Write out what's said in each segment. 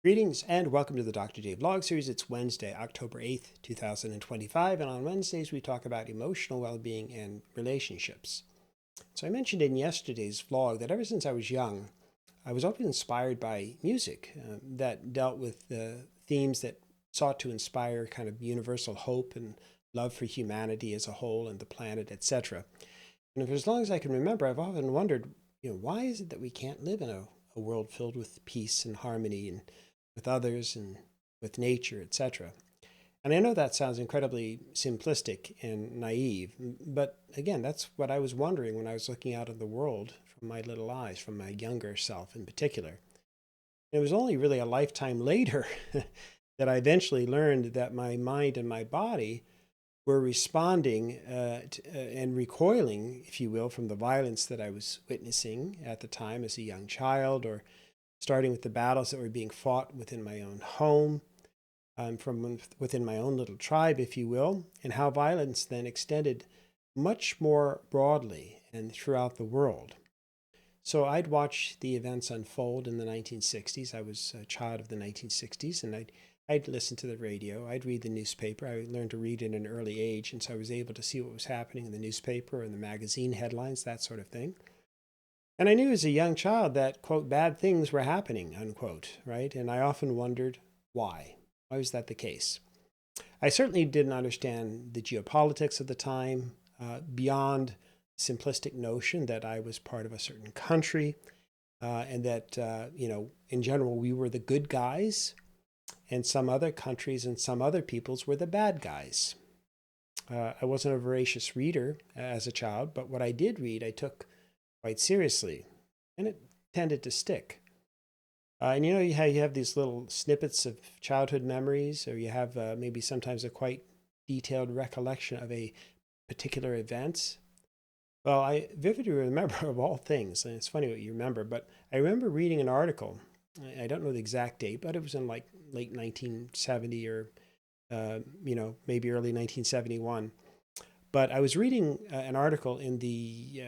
Greetings and welcome to the Dr. J Vlog Series. It's Wednesday, October 8th, 2025, and on Wednesdays we talk about emotional well-being and relationships. So I mentioned in yesterday's vlog that ever since I was young, I was often inspired by music that dealt with the themes that sought to inspire kind of universal hope and love for humanity as a whole and the planet, etc. And for as long as I can remember, I've often wondered, why is it that we can't live in a world filled with peace and harmony and with others and with nature, etc. And I know that sounds incredibly simplistic and naive, but again, that's what I was wondering when I was looking out at the world from my little eyes, from my younger self in particular. It was only really a lifetime later that I eventually learned that my mind and my body were responding and recoiling, if you will, from the violence that I was witnessing at the time as a young child, or starting with the battles that were being fought within my own home, from within my own little tribe, if you will, and how violence then extended much more broadly and throughout the world. So I'd watch the events unfold in the 1960s. I was a child of the 1960s, and I'd listen to the radio. I'd read the newspaper. I learned to read at an early age, and so I was able to see what was happening in the newspaper and the magazine headlines, that sort of thing. And I knew as a young child that, quote, bad things were happening, unquote, right? And I often wondered why. Why was that the case? I certainly didn't understand the geopolitics of the time beyond simplistic notion that I was part of a certain country and that, in general, we were the good guys and some other countries and some other peoples were the bad guys. I wasn't a voracious reader as a child, but what I did read, I took quite seriously, and it tended to stick. And you have these little snippets of childhood memories, or you have maybe sometimes a quite detailed recollection of a particular event. Well, I vividly remember of all things, and it's funny what you remember, but I remember reading an article. I don't know the exact date, but it was in like late 1970 or maybe early 1971. But I was reading an article in the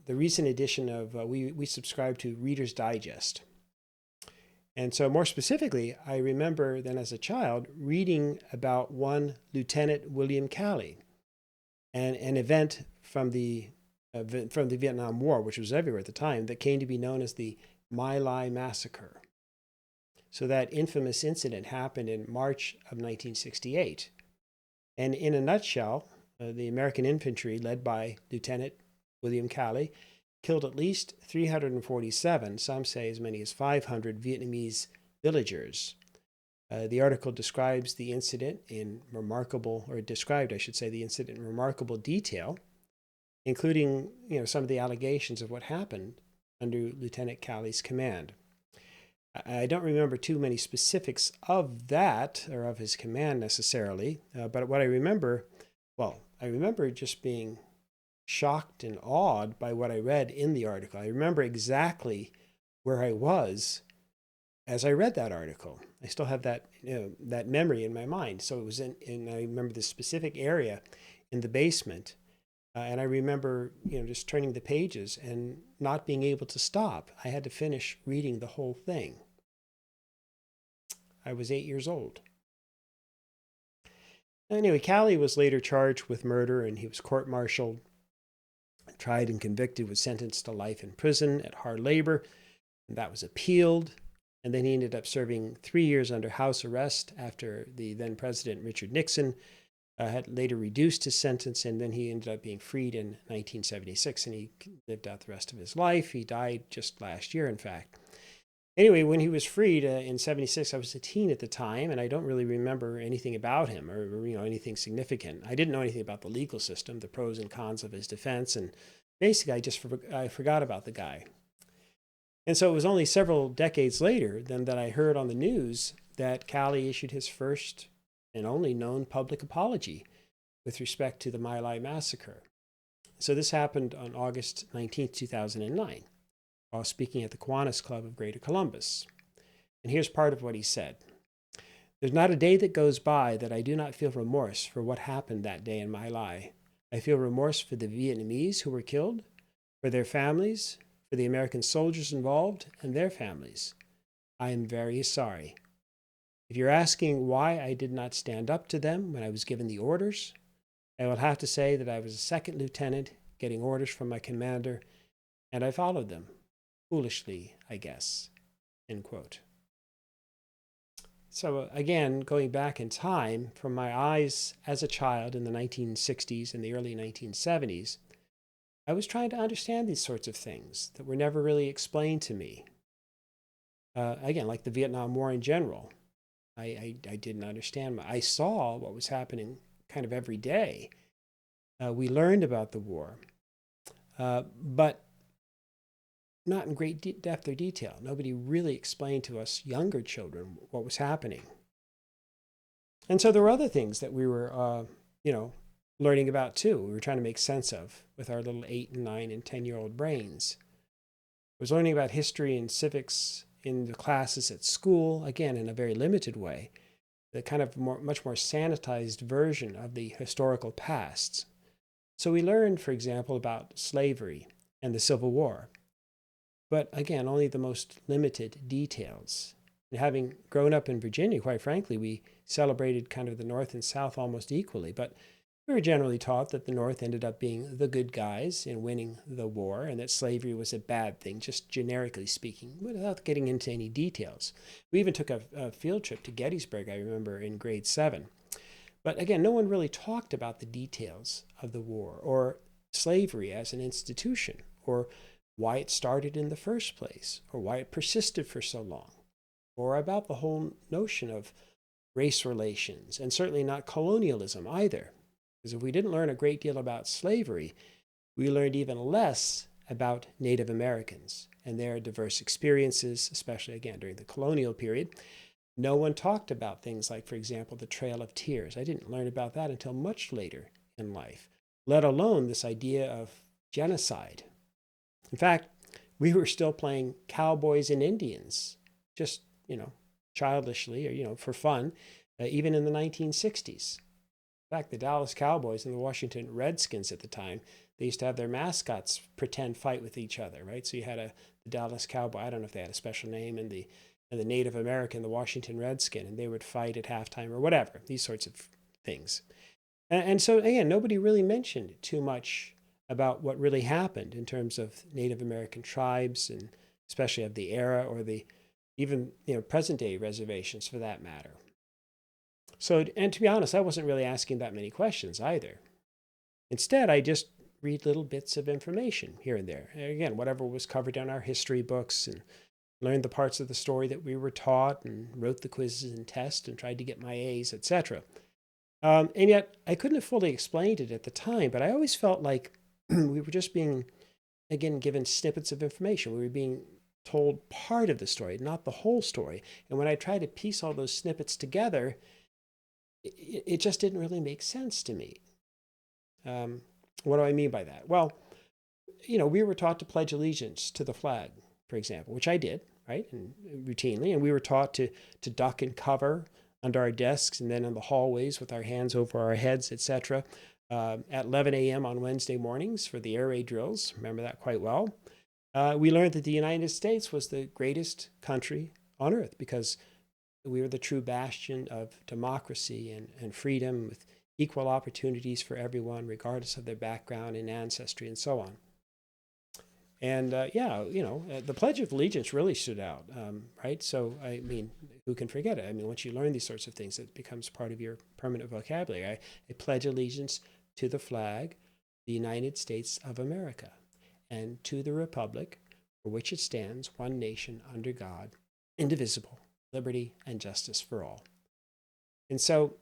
recent edition of, we subscribe to Reader's Digest. And so more specifically, I remember then as a child reading about one Lieutenant William Calley and an event from the Vietnam War, which was everywhere at the time, that came to be known as the My Lai Massacre. So that infamous incident happened in March of 1968. And in a nutshell, the American infantry, led by Lieutenant William Calley, killed at least 347, some say as many as 500 Vietnamese villagers. The article describes the incident in remarkable detail, including some of the allegations of what happened under Lieutenant Calley's command. I don't remember too many specifics of that or of his command necessarily, but what I remember just being shocked and awed by what I read in the article. I remember exactly where I was as I read that article. I still have that memory in my mind. So it was I remember this specific area in the basement, and I remember just turning the pages and not being able to stop. I had to finish reading the whole thing. I was 8 years old. Anyway, Calley was later charged with murder, and he was court-martialed, tried and convicted, was sentenced to life in prison at hard labor, and that was appealed. And then he ended up serving 3 years under house arrest after the then President Richard Nixon had later reduced his sentence, and then he ended up being freed in 1976, and he lived out the rest of his life. He died just last year, in fact. Anyway, when he was freed in 76, I was a teen at the time, and I don't really remember anything about him or anything significant. I didn't know anything about the legal system, the pros and cons of his defense, and basically I forgot about the guy. And so it was only several decades later then that I heard on the news that Calley issued his first and only known public apology with respect to the My Lai massacre. So this happened on August 19, 2009. While speaking at the Kiwanis Club of Greater Columbus. And here's part of what he said. There's not a day that goes by that I do not feel remorse for what happened that day in My Lai. I feel remorse for the Vietnamese who were killed, for their families, for the American soldiers involved and their families. I am very sorry. If you're asking why I did not stand up to them when I was given the orders, I will have to say that I was a second lieutenant getting orders from my commander, and I followed them. Foolishly, I guess. End quote. So again, going back in time, from my eyes as a child in the 1960s and the early 1970s, I was trying to understand these sorts of things that were never really explained to me. Again, like the Vietnam War in general, I didn't understand. I saw what was happening kind of every day. We learned about the war, but not in great depth or detail. Nobody really explained to us younger children what was happening. And so there were other things that we were, learning about too. We were trying to make sense of with our little 8 and 9 and 10-year-old brains. I was learning about history and civics in the classes at school, again, in a very limited way, the kind of much more sanitized version of the historical past. So we learned, for example, about slavery and the Civil War. But again, only the most limited details. And having grown up in Virginia, quite frankly, we celebrated kind of the North and South almost equally. But we were generally taught that the North ended up being the good guys in winning the war, and that slavery was a bad thing, just generically speaking, without getting into any details. We even took a field trip to Gettysburg, I remember, in grade 7. But again, no one really talked about the details of the war or slavery as an institution, or why it started in the first place, or why it persisted for so long, or about the whole notion of race relations, and certainly not colonialism either. Because if we didn't learn a great deal about slavery, we learned even less about Native Americans and their diverse experiences, especially again during the colonial period. No one talked about things like, for example, the Trail of Tears. I didn't learn about that until much later in life, let alone this idea of genocide. In fact, we were still playing cowboys and Indians, just, childishly or, for fun, even in the 1960s. In fact, the Dallas Cowboys and the Washington Redskins at the time, they used to have their mascots pretend fight with each other, right? So you had the Dallas Cowboy, I don't know if they had a special name, and the Native American, the Washington Redskin, and they would fight at halftime or whatever, these sorts of things. And so, again, nobody really mentioned too much about what really happened in terms of Native American tribes, and especially of the era, or the even present day reservations for that matter. So, and to be honest, I wasn't really asking that many questions either. Instead, I just read little bits of information here and there. Again, whatever was covered in our history books, and learned the parts of the story that we were taught, and wrote the quizzes and tests and tried to get my A's, etc. And yet, I couldn't have fully explained it at the time, but I always felt like we were just being, again, given snippets of information. We were being told part of the story, not the whole story. And when I tried to piece all those snippets together, it just didn't really make sense to me. What do I mean by that? Well, we were taught to pledge allegiance to the flag, for example, which I did, right, and routinely. And we were taught to duck and cover under our desks and then in the hallways with our hands over our heads, etc. At 11 a.m. on Wednesday mornings for the air raid drills. Remember that quite well. We learned that the United States was the greatest country on earth because we were the true bastion of democracy and freedom, with equal opportunities for everyone, regardless of their background and ancestry and so on. And the Pledge of Allegiance really stood out, right? So, I mean, who can forget it? I mean, once you learn these sorts of things, it becomes part of your permanent vocabulary. I pledge allegiance to the flag, the United States of America, and to the republic for which it stands, one nation under God, indivisible, liberty and justice for all. And so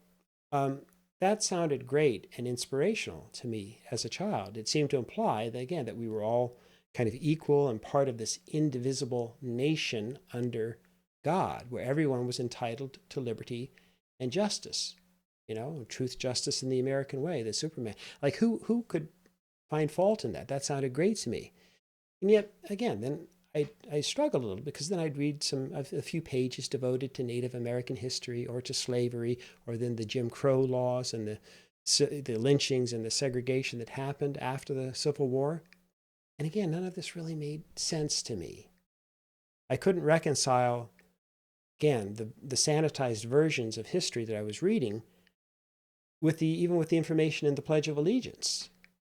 that sounded great and inspirational to me as a child. It seemed to imply that, again, that we were all kind of equal and part of this indivisible nation under God, where everyone was entitled to liberty and justice. Truth, justice, and the American way, the Superman. Like, who could find fault in that? That sounded great to me. And yet, again, then I struggled a little, because then I'd read a few pages devoted to Native American history or to slavery, or then the Jim Crow laws and the lynchings and the segregation that happened after the Civil War. And again, none of this really made sense to me. I couldn't reconcile again, the sanitized versions of history that I was reading with even with the information in the Pledge of Allegiance.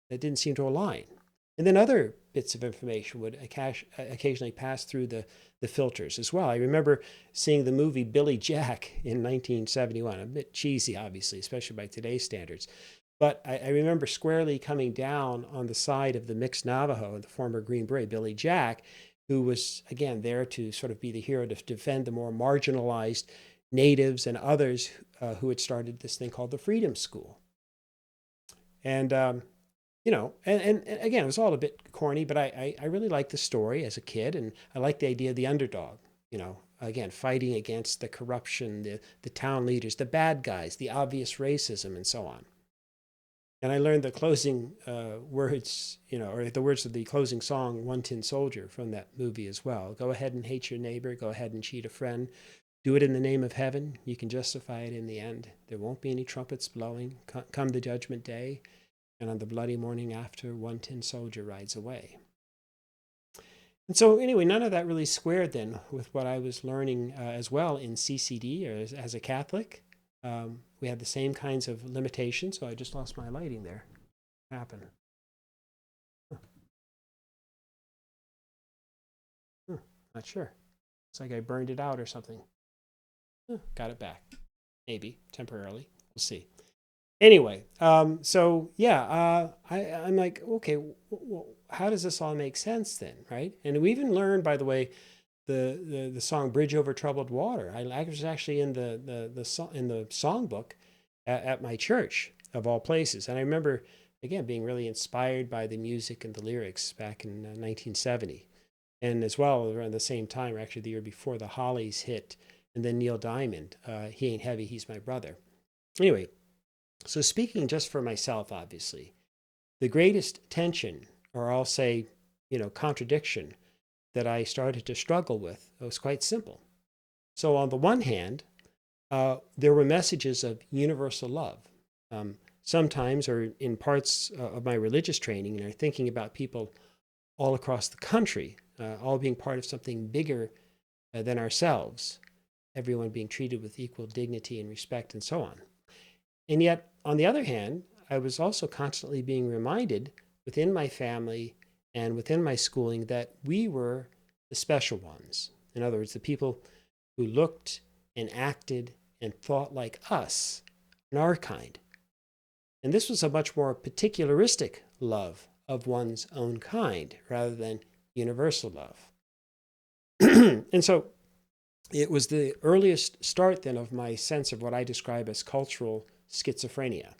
That didn't seem to align. And then other bits of information would occasionally pass through the filters as well. I remember seeing the movie Billy Jack in 1971, a bit cheesy, obviously, especially by today's standards. But I remember squarely coming down on the side of the mixed Navajo and the former Green Beret, Billy Jack, who was, again, there to sort of be the hero to defend the more marginalized natives and others who had started this thing called the Freedom School. And, and again, it was all a bit corny, but I really liked the story as a kid, and I liked the idea of the underdog, again, fighting against the corruption, the town leaders, the bad guys, the obvious racism, and so on. And I learned the closing words, or the words of the closing song, One Tin Soldier, from that movie as well. Go ahead and hate your neighbor. Go ahead and cheat a friend. Do it in the name of heaven. You can justify it in the end. There won't be any trumpets blowing. Come the judgment day. And on the bloody morning after, one tin soldier rides away. And so anyway, none of that really squared then with what I was learning as well in CCD or as a Catholic. We had the same kinds of limitations. So I just lost my lighting there. What happened? Not sure. It's like I burned it out or something. Got it back. Maybe temporarily. We'll see. Anyway, so yeah, I'm like, okay, how does this all make sense then, right? And we even learned, by the way, the song "Bridge Over Troubled Water." I was actually in the songbook at my church of all places, and I remember again being really inspired by the music and the lyrics back in 1970, and as well around the same time, or actually the year before, the Hollies hit, and then Neil Diamond, "He Ain't Heavy, He's My Brother." Anyway. So speaking just for myself, obviously, the greatest tension, or I'll say, contradiction that I started to struggle with was quite simple. So on the one hand, there were messages of universal love. Sometimes, or in parts of my religious training, and thinking about people all across the country, all being part of something bigger than ourselves, everyone being treated with equal dignity and respect and so on. And yet, on the other hand, I was also constantly being reminded within my family and within my schooling that we were the special ones. In other words, the people who looked and acted and thought like us, and our kind. And this was a much more particularistic love of one's own kind rather than universal love. And so it was the earliest start then of my sense of what I describe as cultural schizophrenia.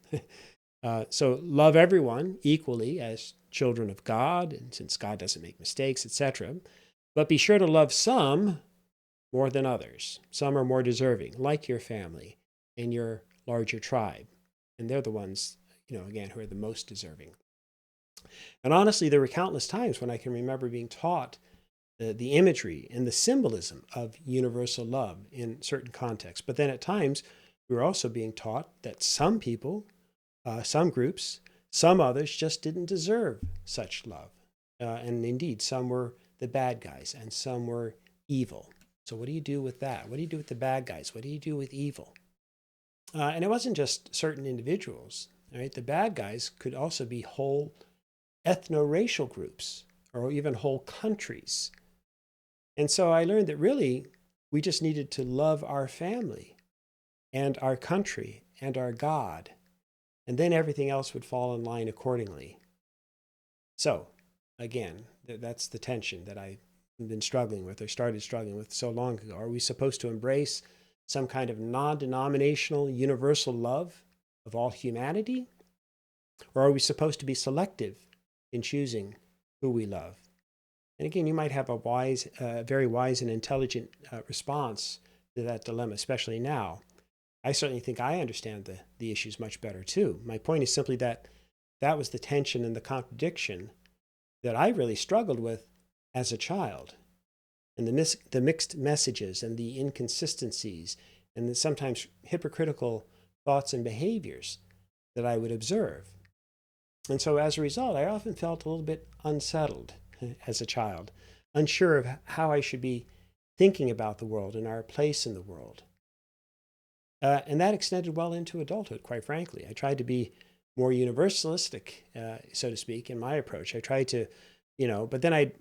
So love everyone equally as children of God, and since God doesn't make mistakes, etc. But be sure to love some more than others. Some are more deserving, like your family and your larger tribe. And they're the ones, again, who are the most deserving. And honestly, there were countless times when I can remember being taught the imagery and the symbolism of universal love in certain contexts. But then at times, we were also being taught that some people, some groups, some others just didn't deserve such love. And indeed, some were the bad guys and some were evil. So what do you do with that? What do you do with the bad guys? What do you do with evil? And it wasn't just certain individuals. Right? The bad guys could also be whole ethno-racial groups or even whole countries. And so I learned that really we just needed to love our family and our country and our God, and then everything else would fall in line accordingly. So, again, that's the tension that I've been struggling with, or started struggling with so long ago. Are we supposed to embrace some kind of non-denominational universal love of all humanity? Or are we supposed to be selective in choosing who we love? And again, you might have a very wise and intelligent response to that dilemma, especially now. I certainly think I understand the issues much better too. My point is simply that was the tension and the contradiction that I really struggled with as a child. And the mixed messages and the inconsistencies and the sometimes hypocritical thoughts and behaviors that I would observe. And so as a result, I often felt a little bit unsettled as a child, unsure of how I should be thinking about the world and our place in the world. And that extended well into adulthood, quite frankly. I tried to be more universalistic, so to speak, in my approach. I tried to, but then I'd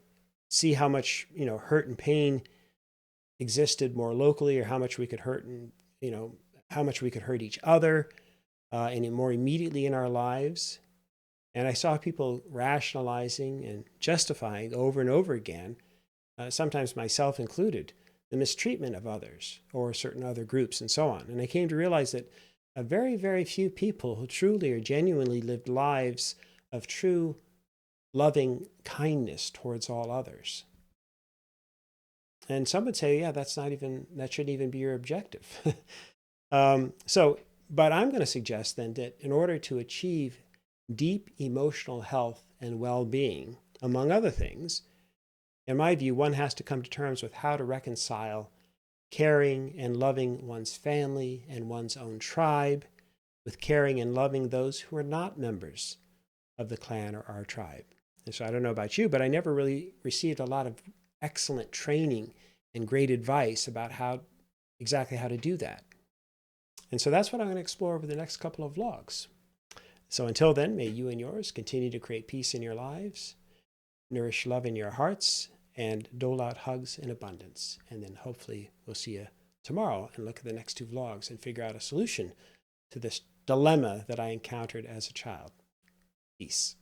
see how much, hurt and pain existed more locally, or how much we could hurt and, how much we could hurt each other and more immediately in our lives. And I saw people rationalizing and justifying over and over again, sometimes myself included, the mistreatment of others or certain other groups and so on. And I came to realize that a very, very few people who truly or genuinely lived lives of true loving kindness towards all others. And some would say, yeah, that shouldn't even be your objective. But I'm going to suggest then that in order to achieve deep emotional health and well-being, among other things, in my view, one has to come to terms with how to reconcile caring and loving one's family and one's own tribe with caring and loving those who are not members of the clan or our tribe. And so I don't know about you, but I never really received a lot of excellent training and great advice about exactly how to do that. And so that's what I'm going to explore over the next couple of vlogs. So until then, may you and yours continue to create peace in your lives, nourish love in your hearts, and dole out hugs in abundance. And then hopefully we'll see you tomorrow and look at the next two vlogs and figure out a solution to this dilemma that I encountered as a child. Peace.